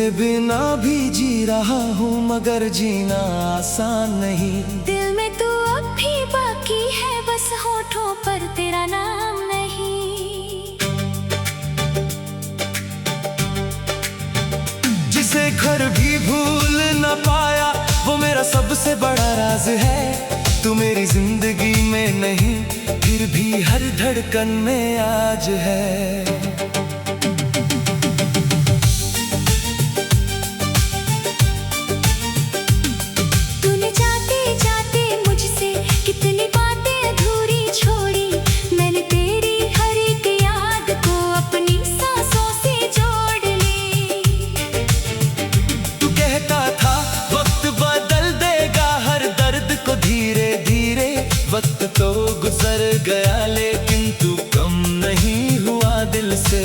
तेरे बिना भी जी रहा हूँ मगर जीना आसान नहीं। दिल में तू अब भी बाकी है, बस होठों पर तेरा नाम नहीं। जिसे घर भी भूल न पाया वो मेरा सबसे बड़ा राज है। तू मेरी जिंदगी में नहीं फिर भी हर धड़कन में आज है। वक्त तो गुजर गया लेकिन तू कम नहीं हुआ दिल से।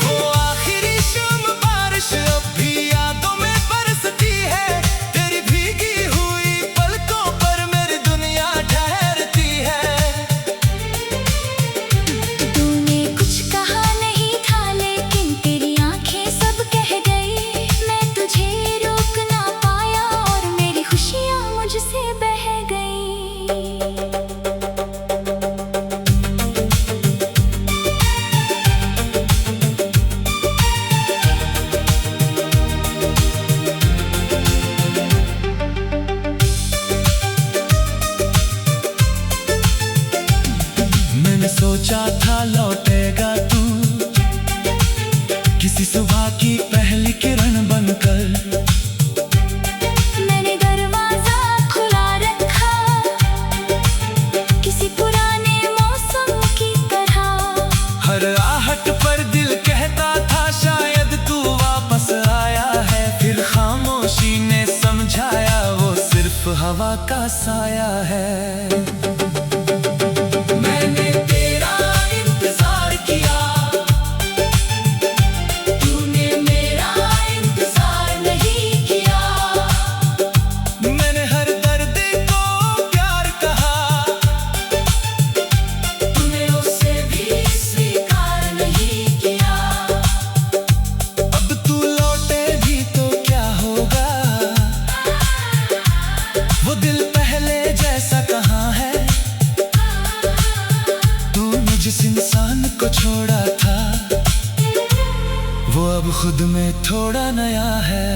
वो आखिरी शाम बारिश अब भी यादों में बरसती है। तेरी भीगी हुई पलकों पर मेरी दुनिया ठहरती है। तूने कुछ कहा नहीं था लेकिन तेरी आंखें सब कह गई। मैं तुझे रोक ना पाया और मेरी खुशियाँ मुझसे बह गई। मैंने सोचा था लौटेगा तू किसी सुबह की पहली किरण बनकर। हर आहट पर दिल कहता था शायद तू वापस आया है। फिर खामोशी ने समझाया वो सिर्फ हवा का साया है। मैंने तेरा इंतजार किया, तूने मेरा इंतजार नहीं किया। मैंने हर दर्द को प्यार कहा, तूने उससे भी वो दिल पहले जैसा कहाँ है। तूने जिस इंसान को छोड़ा था वो अब खुद में थोड़ा नया है।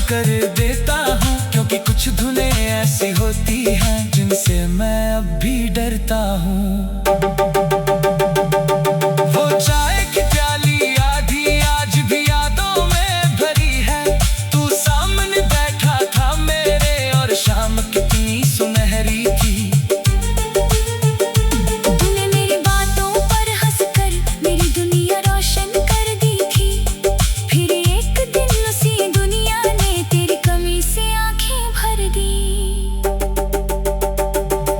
कर देता हूँ क्योंकि कुछ धुनें ऐसी होती हैं जिनसे मैं अब भी डरता हूँ। वो चाय की प्याली आधी आज भी यादों में भरी है। तू सामने बैठा था मेरे और शाम कितनी सुनहरी थी। तूने मेरी बातों पर हंसकर मेरी दुनिया रोशन कर दी थी। फिर एक दिन उसी दुनिया ने तेरी कमी से आंखें भर दी।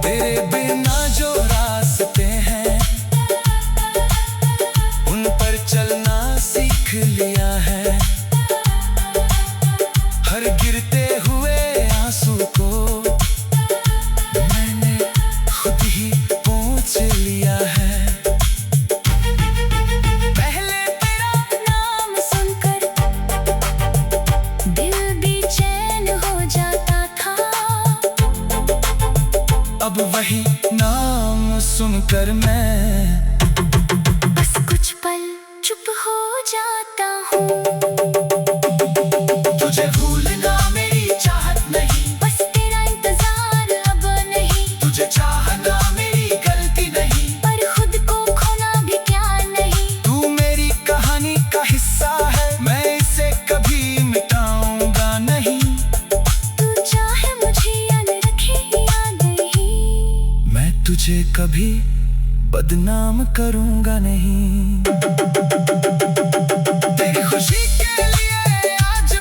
तेरे बिना जो रास्ते हैं उन पर चलना सीख लिया है। हर गिरते हुए आंसू को मैंने खुद ही पोंछ लिया है। पहले तेरा नाम सुनकर दिल बेचैन हो जाता था। अब वही नाम सुनकर मैं बस कुछ पल चुप हो जाता हूँ। तुझे भूलना मेरी चाहत नहीं, बस तेरा इंतजार अब नहीं। तुझे चाहना मेरी गलती नहीं, पर खुद को खोना भी क्या नहीं। तू मेरी कहानी का हिस्सा है, मैं इसे कभी मिटाऊंगा नहीं। तू चाहे मुझे याद रखे या नहीं, मैं तुझे कभी बदनाम करूंगा नहीं। तेरी खुशी के लिए आज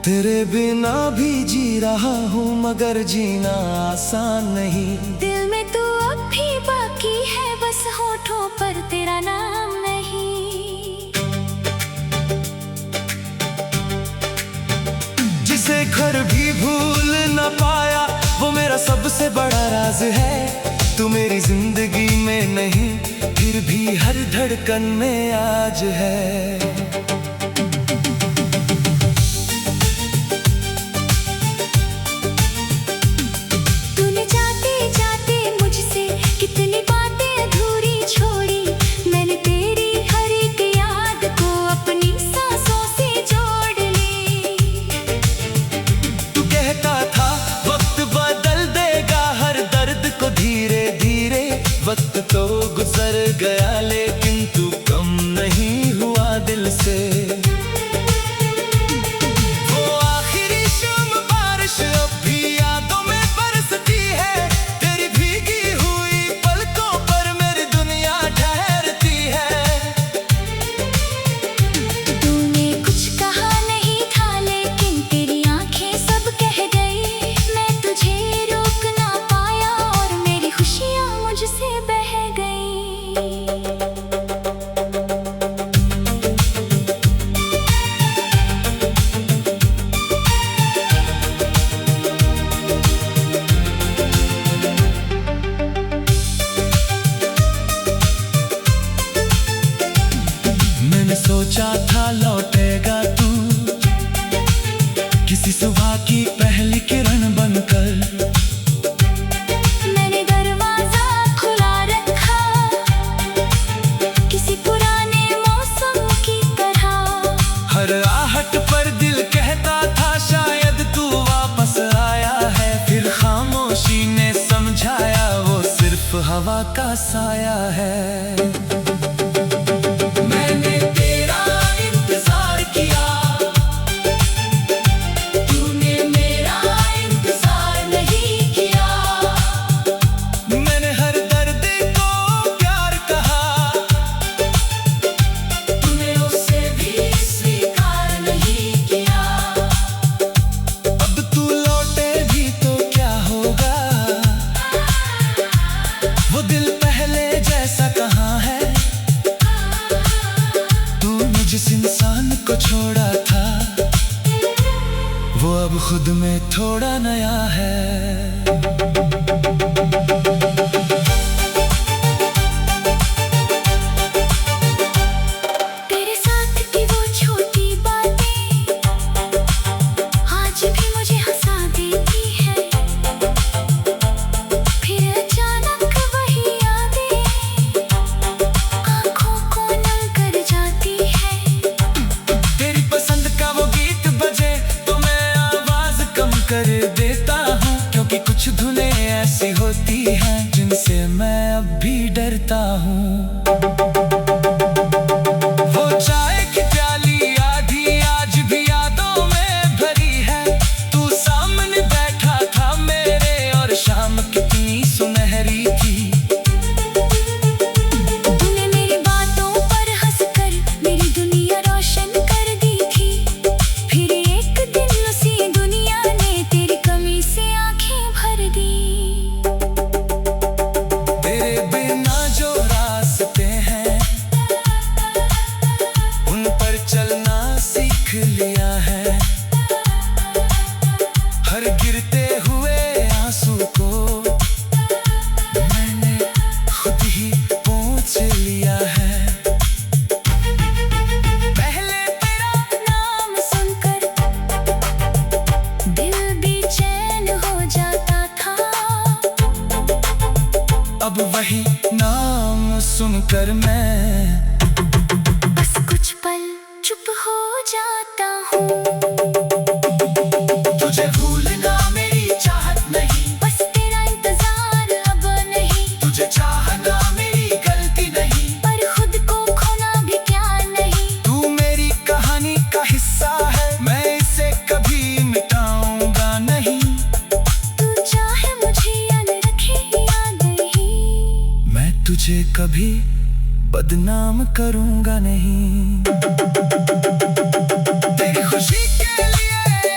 तेरे बिना भी जी रहा हूँ मगर जीना आसान नहीं। दिल में तू अब भी बाकी है, बस होठों पर तेरा नाम नहीं। जिसे घर भी भूल न पाया वो मेरा सबसे बड़ा राज है। तू मेरी जिंदगी में नहीं फिर भी हर धड़कन में आज है। वक्त तो गुजर गया लेकिन तू कम नहीं हुआ दिल से। वो आखिरी शाम बारिश अब भी यादों में बरसती है। तेरी भीगी हुई पलकों पर मेरी दुनिया ठहरती है। तूने कुछ कहा नहीं था लेकिन तेरी आंखें सब कह गई। मैं तुझे रोक ना पाया और मेरी खुशियाँ मुझसे बह गई। मैंने सोचा था लौटेगा तू किसी सुबह की पहली किरण बनकर। मैंने दरवाजा खुला रखा किसी पुराने मौसम की तरह। हर आहट पर दिल कहता था शायद तू वापस आया है। फिर खामोशी ने समझाया वो सिर्फ हवा का साया है। मैंने तेरा इंतजार किया, तूने मेरा इंतजार नहीं किया। मैंने हर दर्द को प्यार कहा, तूने उसे भी स्वीकार नहीं किया। अब तू लौटे भी तो क्या होगा, वो दिल पहले जैसा कहाँ है। तूने जिस इंसान को छोड़ा था वो अब खुद में थोड़ा नया है। तेरे साथ की वो छोटी बातें आज भी मुझे हंसा देती है। फिर अचानक वही यादें आँखों को नम कर जाती है। तेरी पसंद का वो गीत बजे तो मैं आवाज कम कर देता हूँ, क्योंकि कुछ धुनें ऐसी होती हैं जिनसे मैं अब भी डरता हूँ। वो चाय की प्याली आधी आज भी यादों में भरी है। तू सामने बैठा था मेरे और शाम कितनी सुनहरी थी। तूने मेरी बातों पर हंसकर मेरी दुनिया रोशन कर दी थी। फिर एक दिन उसी दुनिया ने तेरी कमी से आंखें भर दी। तेरे बिना जो रास्ते हैं उन पर चलना सीख लिया है। हर गिरते हुए आंसू को मैंने खुद ही पोंछ लिया है। पहले तेरा नाम सुनकर दिल बेचैन हो जाता था। अब वही नाम सुनकर मैं बस कुछ पल चुप हो जाता हूँ। तुझे भूलना मेरी चाहत नहीं, बस तेरा इंतजार अब नहीं। तुझे चाहना मेरी गलती नहीं, पर खुद को खोना भी क्या नहीं। तू मेरी कहानी का हिस्सा है, मैं इसे कभी मिटाऊंगा नहीं। तू चाहे मुझे याद रखे या नहीं, मैं तुझे कभी बदनाम करूंगा नहीं। तेरी खुशी के लिए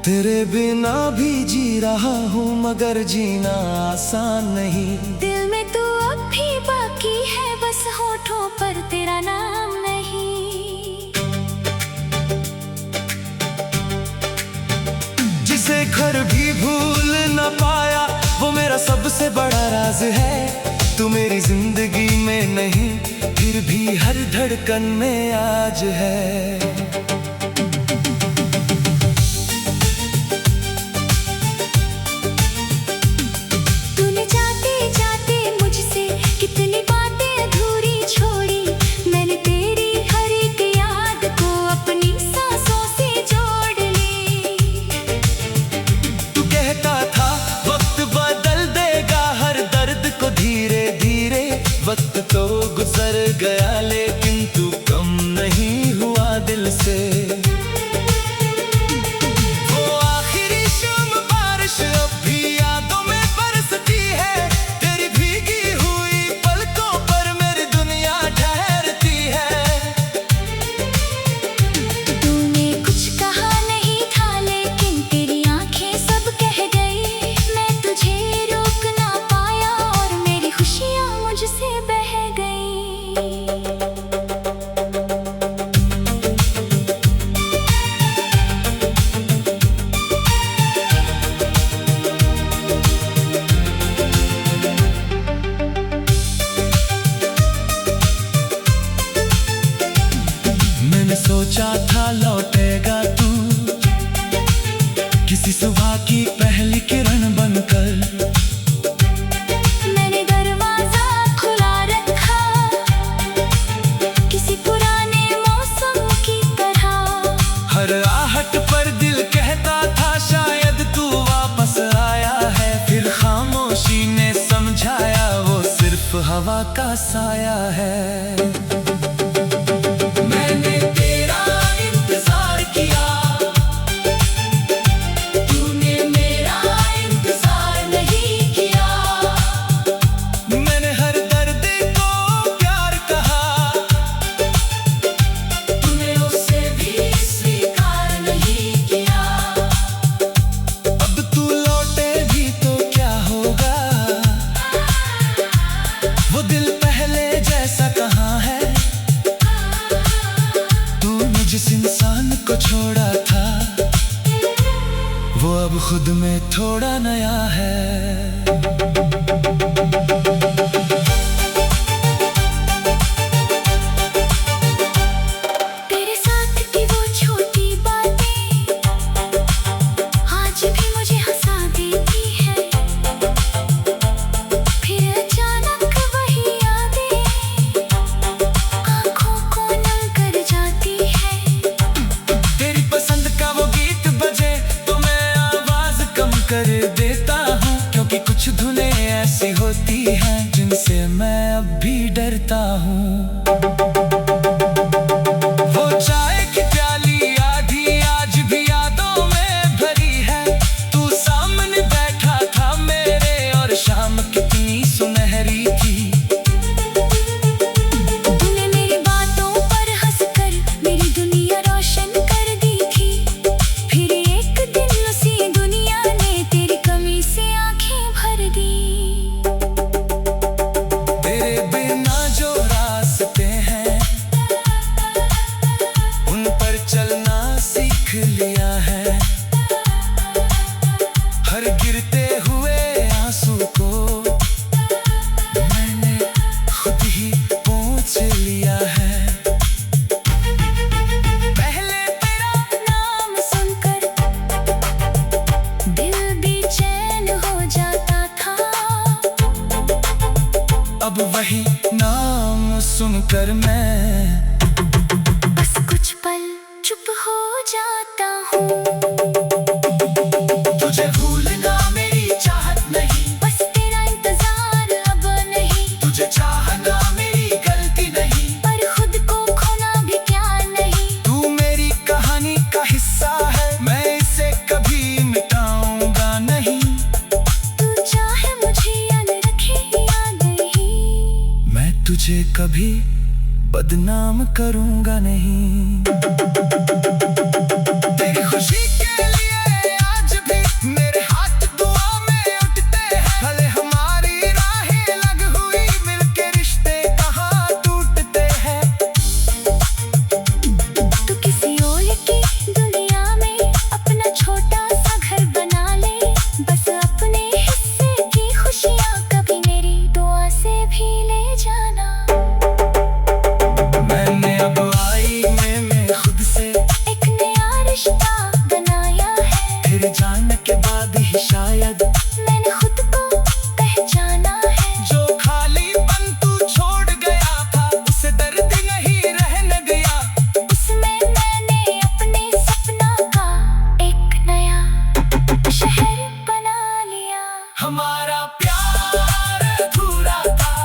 तेरे बिना भी जी रहा हूँ मगर जीना आसान नहीं। दिल में तू अब भी बाकी है, बस होठों पर तेरा नाम नहीं। जिसे घर भी भूल न पाया वो मेरा सबसे बड़ा राज है। तू मेरी जिंदगी में नहीं फिर भी हर धड़कन में आज है। वक्त तो गुजर गया लेकिन तू कम नहीं हुआ दिल से। वो आखिरी शाम बारिश अब भी यादों में बरसती है। तेरी भीगी हुई पलकों पर मेरी दुनिया ठहरती है। तूने कुछ कहा नहीं था लेकिन तेरी आंखें सब कह गई। मैं तुझे रोक ना पाया और मेरी खुशियाँ मुझसे बह गई। मैंने सोचा था लौटेगा तू किसी सुबह की पहली किरण बनकर। मैंने दरवाजा खुला रखा किसी पुराने मौसम की तरह। हर आहट पर दिल कहता था शायद तू वापस आया है। फिर खामोशी ने समझाया वो सिर्फ हवा का साया है। मैंने तेरा इंतजार किया, तूने मेरा इंतजार नहीं किया। मैंने हर दर्द को प्यार कहा, तूने उसे भी स्वीकार नहीं किया। अब तू लौटे भी तो क्या होगा, वो दिल पहले जैसा कहाँ है। जिस इंसान को छोड़ा था वो अब खुद में थोड़ा नया है। तेरे साथ की वो छोटी बातें आज भी मुझे हंसा देती है। फिर अचानक वही यादें आँखों को नम कर जाती है। कर देता हूँ क्योंकि कुछ धुनें ऐसी होती हैं जिनसे मैं अब भी डरता हूँ। वो चाय की प्याली आधी आज भी यादों में भरी है। तू सामने बैठा था मेरे और शाम कितनी सुनहरी थी। तूने मेरी बातों पर हंसकर मेरी दुनिया रोशन कर दी थी। फिर एक दिन उसी दुनिया ने तेरी कमी से आंखें भर दी। तेरे बिना जो रास्ते हैं उन पर चलना सीख लिया है। हर गिरते हुए आंसू को मैंने खुद ही पोंछ लिया है। पहले तेरा नाम सुनकर दिल बेचैन हो जाता था। अब वही नाम सुनकर मैं बस कुछ पल चुप हो जाता हूँ। तुझे भूलना मेरी चाहत नहीं, बस तेरा इंतजार अब नहीं। तुझे चाहना मेरी गलती नहीं, पर खुद को खोना भी क्या नहीं। तू मेरी कहानी का हिस्सा है, मैं इसे कभी मिटाऊंगा नहीं। तू चाहे मुझे याद रखे या नहीं, मैं तुझे कभी बदनाम करूंगा नहीं। तेरी खुशी के लिए जाने के बाद ही शायद मैंने खुद को पहचाना है। जो खालीपन तू छोड़ गया था, उसे दर्द नहीं रहने दिया। उसमें मैंने अपने सपना का एक नया शहर बना लिया। हमारा प्यार अधूरा था,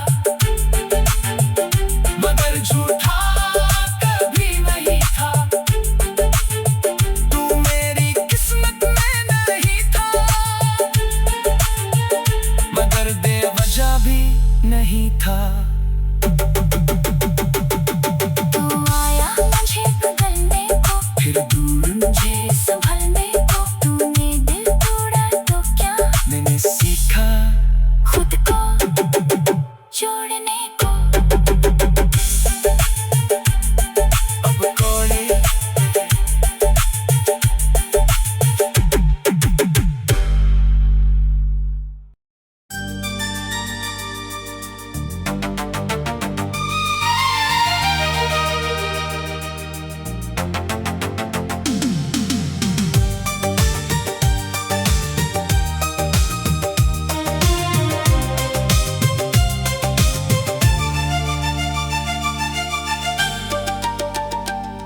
मगर झूठा कभी नहीं था। तू मेरी किस्मत में नहीं था, मगर बेवजह भी नहीं था। तू आया मुझे बदलने को, फिर दूर मुझे संभलने को। तूने दिल तोड़ा तो क्या, मैंने सीखा खुद को जोड़ने को। अब कोई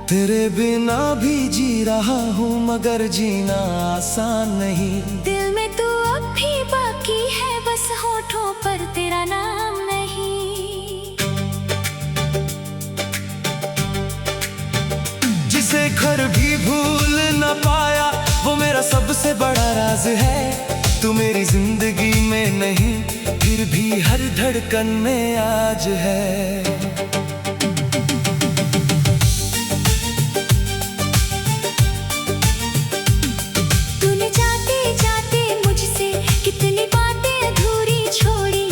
तेरे बिना भी जी रहा हूँ, मगर जीना आसान नहीं। दिल में तू अब भी बाकी है, बस होठों पर तेरा नाम नहीं। जिसे घर भी भूल न पाया, वो मेरा सबसे बड़ा राज है। तू मेरी जिंदगी में नहीं, फिर भी हर धड़कन में आज है। तूने जाते जाते मुझसे कितनी बातें अधूरी छोड़ी।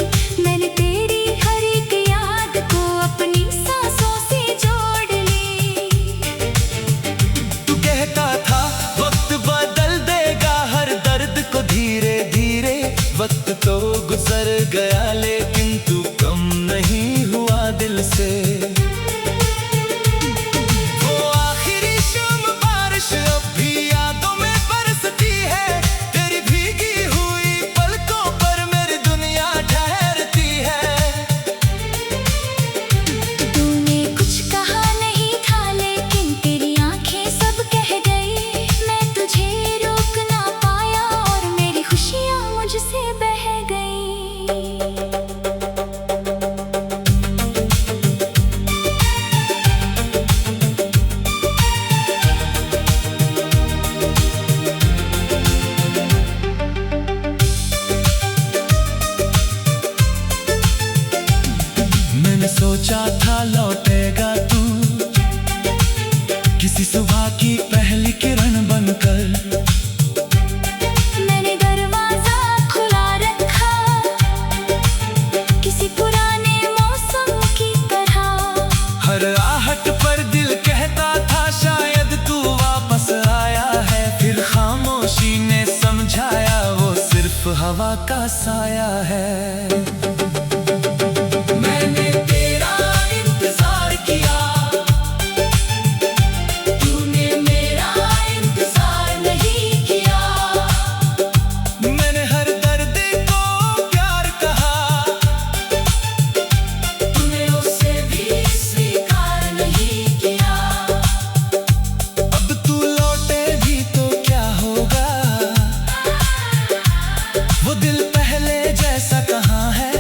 मैंने तेरी हर एक याद को अपनी सांसों से जोड़ ली। तू कहता था वक्त बदल देगा हर दर्द को धीरे धीरे। वक्त तो गुजर गया, लेकिन तू कम नहीं हुआ दिल से। वो आखिरी शाम बारिश अब भी यादों में बरसती है। तेरी भीगी हुई पलकों पर मेरी दुनिया ठहरती है। तूने कुछ कहा नहीं था, लेकिन तेरी आंखें सब कह गई। मैं तुझे रोक ना पाया और मेरी खुशियां मुझसे बह गई। मैंने सोचा था लौटेगा तू, किसी सुबह की पहली किरण बनकर। मैंने दरवाजा खुला रखा, किसी पुराने मौसम की तरह। हर आहट पर दिल कहता था शायद तू वापस आया है। फिर खामोशी ने समझाया वो सिर्फ हवा का साया है। मैंने तेरा इंतजार किया, तूने मेरा इंतजार नहीं किया। मैंने हर दर्द को प्यार कहा, तूने उसे भी स्वीकार नहीं किया। अब तू लौटे भी तो क्या होगा, वो दिल पहले जैसा कहाँ है।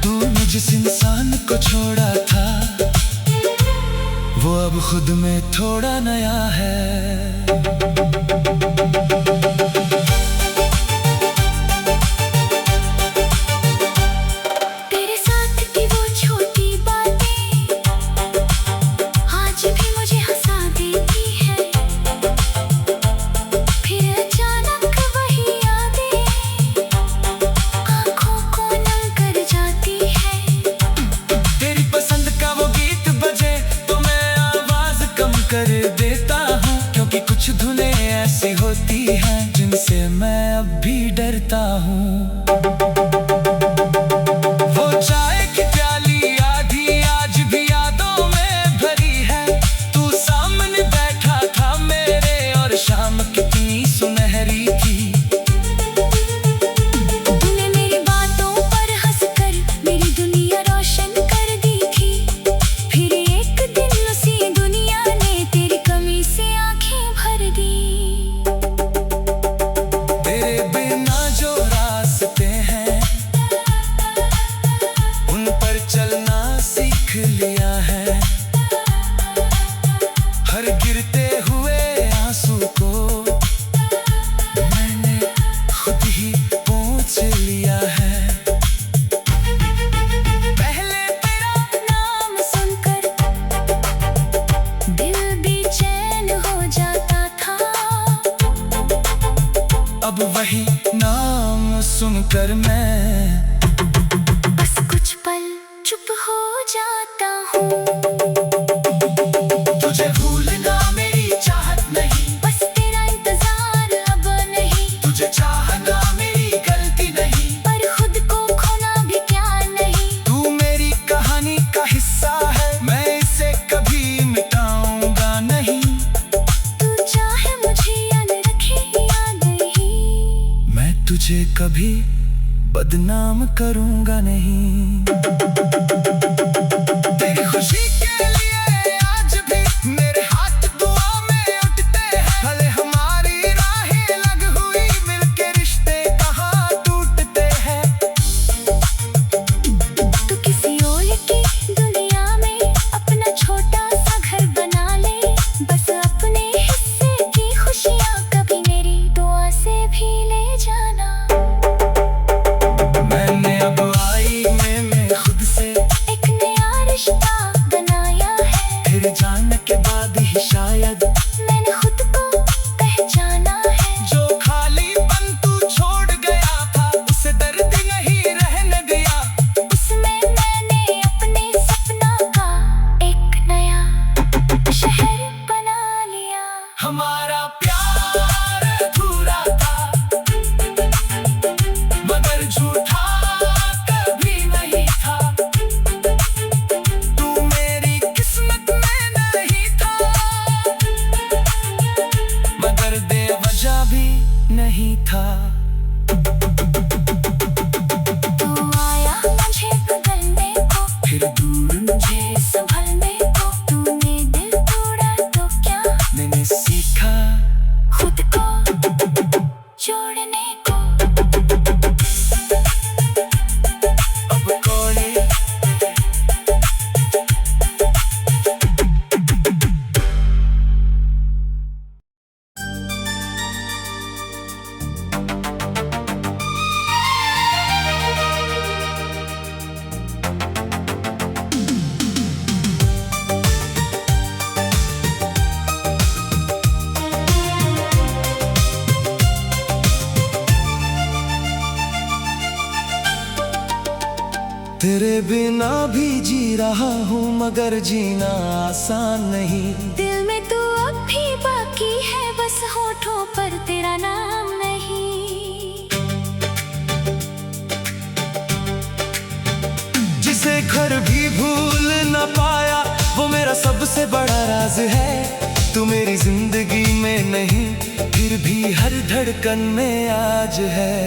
तूने जिस इंसान को छोड़ा था, वो अब खुद में थोड़ा नया है। तेरे साथ की वो छोटी बातें आज भी मुझे हंसा देती है। फिर अचानक वही यादें आंखों को नम कर जाती है। तेरी पसंद का वो गीत बजे तो मैं आवाज कम कर देता हूँ, क्योंकि कुछ धुनें ऐसी होती हैं जिनसे मैं अब भी डरता हूँ। वो चाय की प्याली आधी आज भी यादों में भरी है। तू सामने बैठा था मेरे और शाम कितनी अब वही नाम सुनकर मैं बस कुछ पल चुप हो जाता हूँ। तुझे भूलना मेरी चाहत नहीं, बस तेरा इंतजार अब नहीं। तुझे चाहना मेरी गलती नहीं, पर खुद को खोना भी क्या नहीं। तू मेरी कहानी का हिस्सा है, मैं इसे कभी मिटाऊंगा नहीं। तू चाहे मुझे याद रखे या नहीं, मैं तुझे कभी बदनाम करूंगा नहीं। तेरी खुशी के लिए आज भी मेरे हाथ दुआ में उठते हैं। भले हमारी राहें अलग हुई, मिलके रिश्ते कहाँ टूटते हैं। तू किसी और की दुनिया में अपना छोटा सा घर बना ले। बस अपने हिस्से की खुशियाँ कभी मेरी दुआ से भी ले जाना। मैंने अब आई में खुद से एक नया रिश्ता बनाया है। फिर जाने के बाद ही शायद मैंने खुद को पहचाना है। जो खालीपन तू छोड़ गया था, उसे दर्द नहीं रहने दिया। उसमें मैंने अपने सपना का एक नया शहर बना लिया। हमारा प्यार अधूरा था, मगर झूठा कभी नहीं था। तू मेरी किस्मत में नहीं था, मगर बेवजह भी नहीं था। तू आया मुझे बदलने को, फिर दूर मुझे संभलने को। तूने दिल तोड़ा तो क्या, मैंने सीखा खुद को जोड़ने को। अब कौन तेरे बिना भी जी रहा हूँ, मगर जीना आसान नहीं। दिल में तू अब भी बाकी है, बस होठों पर तेरा नाम नहीं। जिसे घर भी भूल न पाया, वो मेरा सबसे बड़ा राज है। तू मेरी जिंदगी में नहीं, फिर भी हर धड़कन में आज है।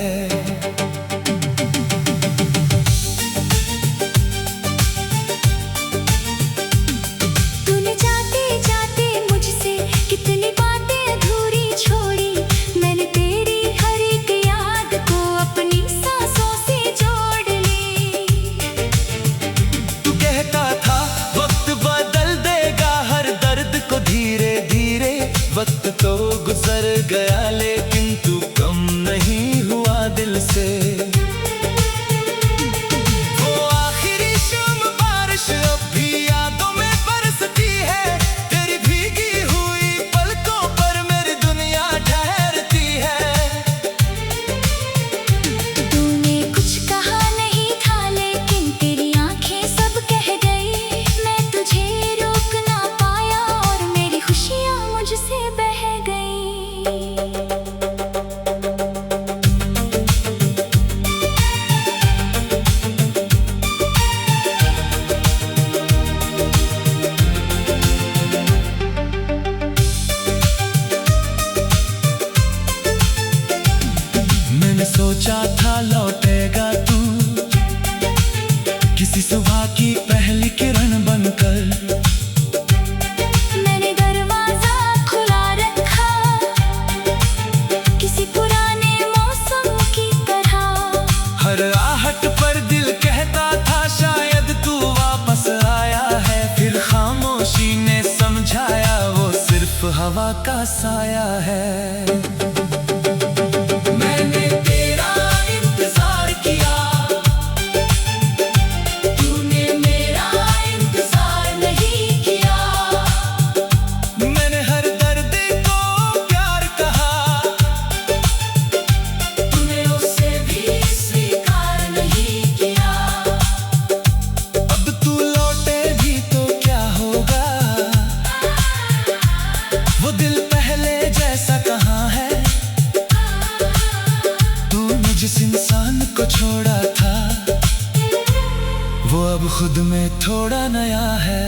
तूने जाते जाते मुझसे कितनी बातें अधूरी छोड़ी। मैंने तेरी हर एक याद को अपनी सांसों से जोड़ ली। तू कहता था वक्त बदल देगा हर दर्द को धीरे धीरे। वक्त तो गुजर गया, लेकिन तू कम नहीं हुआ दिल से। वो आखिरी शाम बारिश अब भी यादों में बरसती है। तेरी भीगी हुई पलकों पर मेरी दुनिया ठहरती है। तूने कुछ कहा नहीं था, लेकिन तेरी आंखें सब कह गई। मैं तुझे रोक ना पाया और मेरी खुशियाँ मुझसे बह गई। मैंने सोचा था लौटेगा तू, किसी सुबह की पहली किरण बनकर। मैंने दरवाजा खुला रखा, किसी पुराने मौसम की तरह। हर आहट पर दिल कहता था शायद तू वापस आया है। फिर खामोशी ने समझाया वो सिर्फ हवा का साया है। मैंने तेरा इंतजार किया, तूने मेरा इंतजार नहीं किया। मैंने हर दर्द को प्यार कहा, को छोड़ा था, वो अब खुद में थोड़ा नया है।